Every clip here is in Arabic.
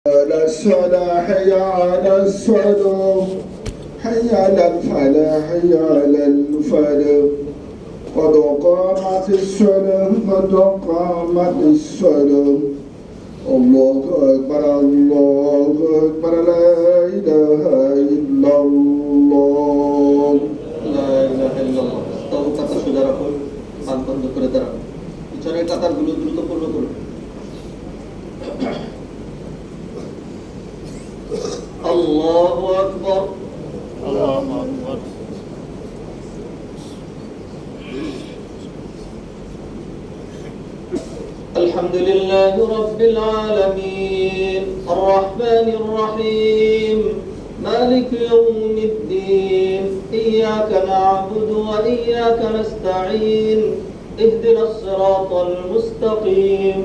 على الصلاة حي على الصلاة حي على الفلاح حي على الفلاح قد قامت الصلاة قد قامت الصلاة الله أكبر الله أكبر لا إله إلا الله لا إله إلا الله তবু কাতার সোজা রাখুন, হাত বন্ধ করে দাঁড়ান। পিছনের কাতারগুলো দ্রুত পূর্ণ করুন। আল্লাহু আকবার। আল্লাহু আকবার। الحمد لله رب العالمين الرحمن الرحيم مالك يوم الدين إياك نعبد وإياك نستعين اهدنا الصراط المستقيم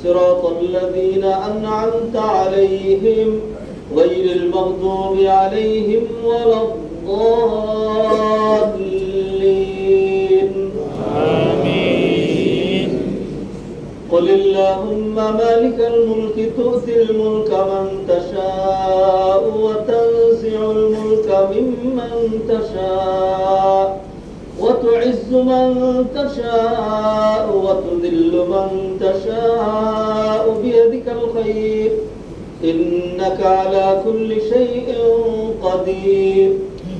صراط الذين أنعمت عليهم غير المغضوب عليهم ولا الضالين آمين. قل اللهم مالك الملك تؤتي الملك من تشاء وتنزع الملك ممن تشاء وتعز من تشاء وتذل من تشاء بيدك الخير إنك على كل شيء قدير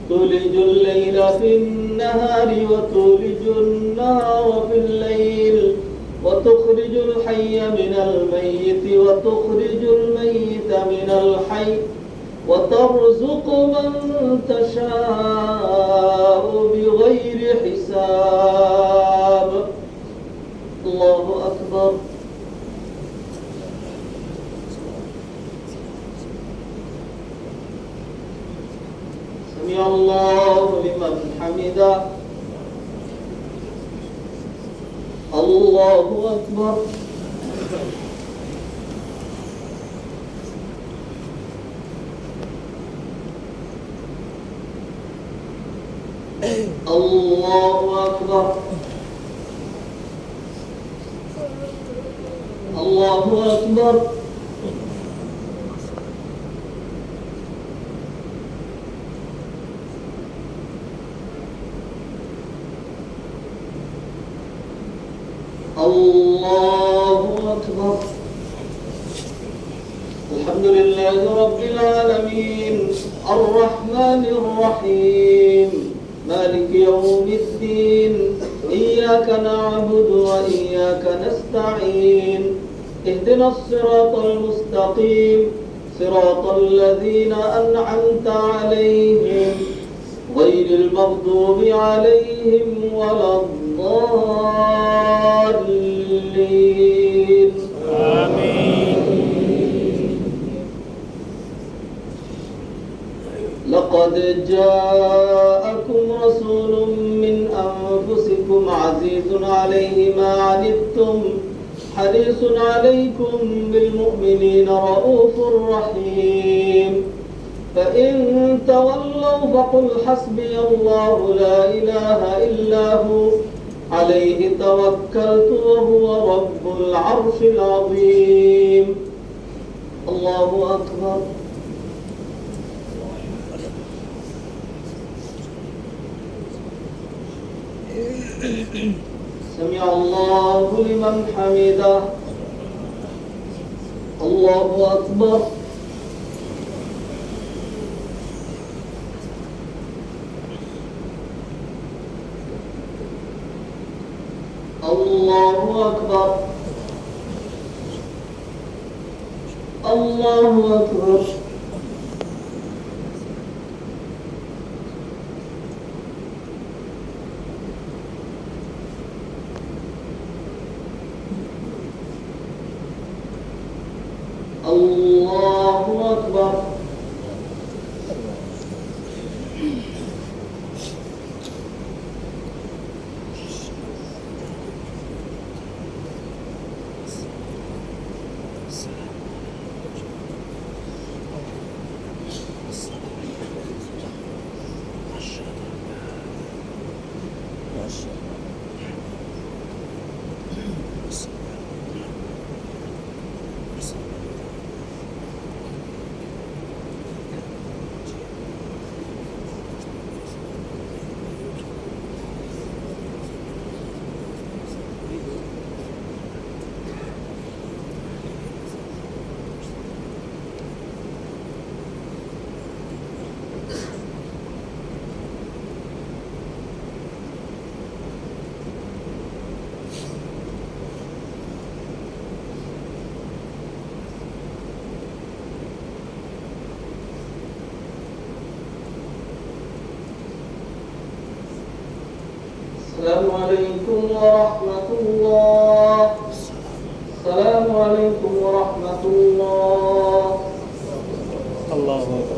تولج الليل في النهار وتولج النهار في الليل وتخرج الحي من الميت وتخرج الميت من الحي وترزق من تشاء بغير حساب الله أكبر سمع الله لمن حمده الله أكبر الله أكبر الله أكبر الله أكبر الحمد لله رب العالمين الرحمن الرحيم مالك يوم الدين إياك نعبد وإياك نستعين اهدنا الصراط المستقيم صراط الذين أنعمت عليهم غير المغضوب عليهم ولا الضالين آمين. لقد جاءكم رسول من أنفسكم عزيز عليه ما عنتم حريص عليكم بالمؤمنين رؤوف رحيم فإن تولوا فقل حسبي الله لا إله إلا هو عليه توكلت وهو رب العرش العظيم الله أكبر سمع الله لمن حمده الله أكبر الله أكبر الله أكبر الله أكبر السلام عليكم ورحمة الله. السلام عليكم ورحمة الله. الله أكبر.